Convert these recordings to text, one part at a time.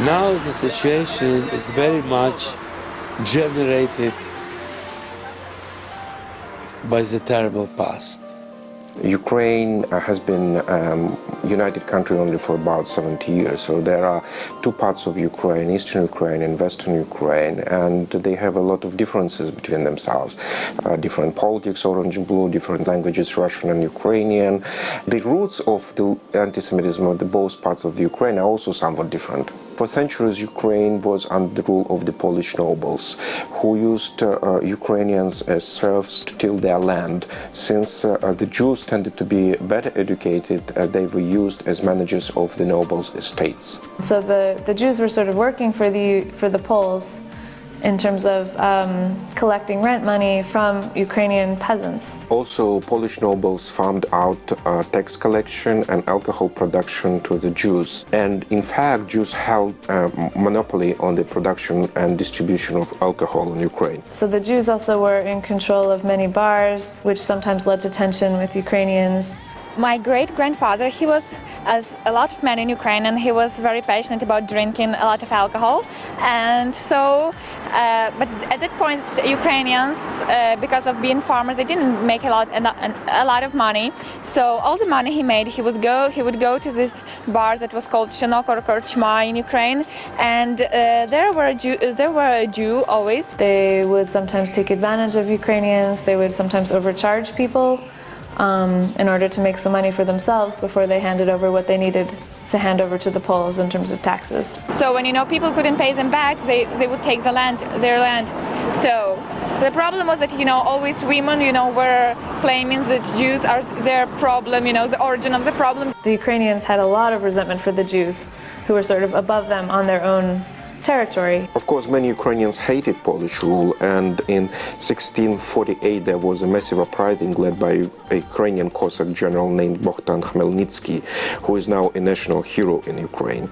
Now the situation is very much generated by the terrible past. Ukraine has been a united country only for about 70 years, so there are two parts of Ukraine, Eastern Ukraine and Western Ukraine, and they have a lot of differences between themselves. Different politics, orange and blue, different languages, Russian and Ukrainian. The roots of the anti-Semitism of the both parts of Ukraine are also somewhat different. For centuries, Ukraine was under the rule of the Polish nobles, who used Ukrainians as serfs to till their land. Since the Jews tended to be better educated, they were used as managers of the nobles' estates. So the Jews were sort of working for the Poles in terms of collecting rent money from Ukrainian peasants. Also, Polish nobles farmed out tax collection and alcohol production to the Jews. And in fact, Jews held a monopoly on the production and distribution of alcohol in Ukraine. So the Jews also were in control of many bars, which sometimes led to tension with Ukrainians. My great-grandfather, he was, as a lot of men in Ukraine, and he was very passionate about drinking a lot of alcohol. And so, but at that point, the Ukrainians, because of being farmers, they didn't make a lot of money. So all the money he made, he would go to this bar that was called Shinok or Korchma in Ukraine, and there were a Jew always. They would sometimes take advantage of Ukrainians. They would sometimes overcharge people in order to make some money for themselves before they handed over what they needed to hand over to the Poles in terms of taxes. So when people couldn't pay them back, they would take their land. So the problem was that always women were claiming that Jews are their problem, the origin of the problem. The Ukrainians had a lot of resentment for the Jews, who were sort of above them on their own territory. Of course, many Ukrainians hated Polish rule, and in 1648 there was a massive uprising led by a Ukrainian Cossack general named Bohdan Khmelnytsky, who is now a national hero in Ukraine.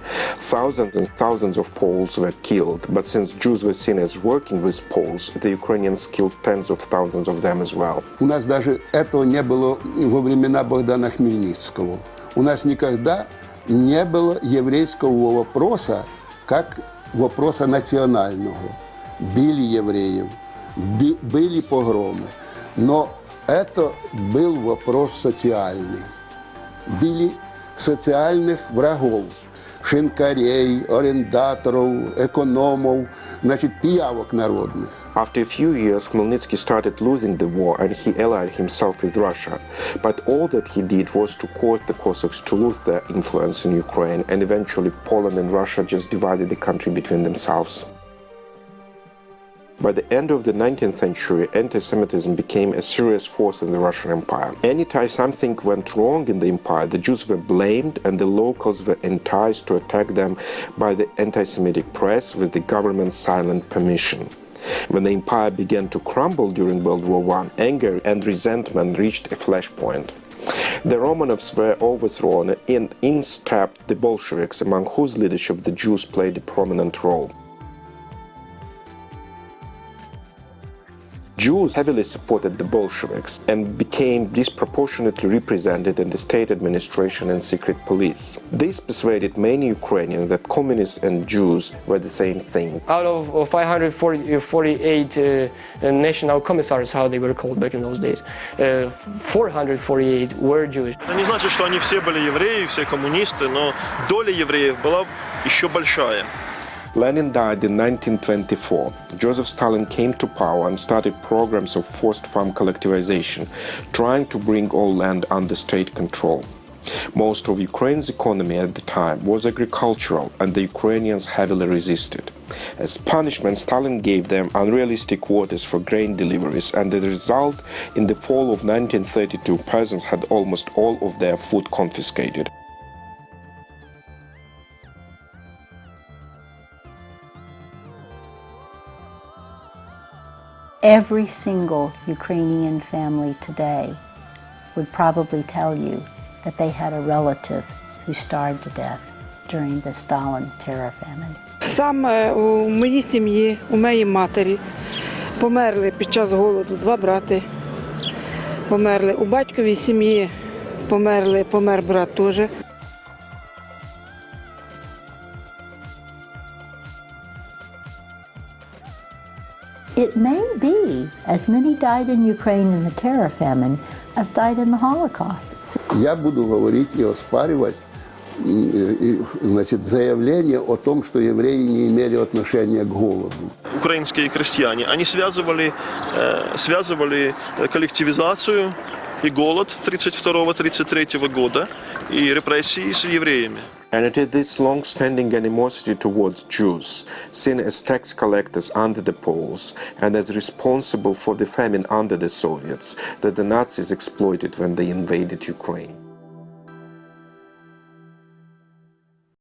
Thousands and thousands of Poles were killed, but since Jews were seen as working with Poles, the Ukrainians killed tens of thousands of them as well. У нас даже этого не было во времена Богдана Хмельницкого. У нас никогда не было еврейского вопроса, как вопроса национального. Били евреев, были погромы, но это был вопрос социальный. Били социальных врагов, шинкарей, арендаторов, экономов, пиявок народных. After a few years, Khmelnytsky started losing the war and he allied himself with Russia. But all that he did was to cause the Cossacks to lose their influence in Ukraine, and eventually Poland and Russia just divided the country between themselves. By the end of the 19th century, anti-Semitism became a serious force in the Russian Empire. Anytime something went wrong in the empire, the Jews were blamed and the locals were enticed to attack them by the anti-Semitic press with the government's silent permission. When the empire began to crumble during World War I, anger and resentment reached a flashpoint. The Romanovs were overthrown and in stepped the Bolsheviks, among whose leadership the Jews played a prominent role. Jews heavily supported the Bolsheviks and became disproportionately represented in the state administration and secret police. This persuaded many Ukrainians that communists and Jews were the same thing. Out of 548 national commissars, how they were called back in those days, 448 were Jewish. Это не значит, что они все были евреи, все коммунисты, но доля евреев была еще большая. Lenin died in 1924. Joseph Stalin came to power and started programs of forced farm collectivization, trying to bring all land under state control. Most of Ukraine's economy at the time was agricultural, and the Ukrainians heavily resisted. As punishment, Stalin gave them unrealistic quotas for grain deliveries, and the result, in the fall of 1932, peasants had almost all of their food confiscated. Every single Ukrainian family today would probably tell you that they had a relative who starved to death during the Stalin terror famine. Саме у моїй сім'ї, у моїй матері померли під час голоду два брати. Померли у батьковій сім'ї, помер брат теж. it may be as many died in Ukraine in the terror famine as died in the Holocaust. Я буду говорить и оспаривать значит, заявление о том, что евреи не имели отношения к голоду. Украинские крестьяне, они связывали коллективизацию и голод 1932-1933 года и репрессии с евреями. And it is this long-standing animosity towards Jews, seen as tax collectors under the Poles and as responsible for the famine under the Soviets, that the Nazis exploited when they invaded Ukraine.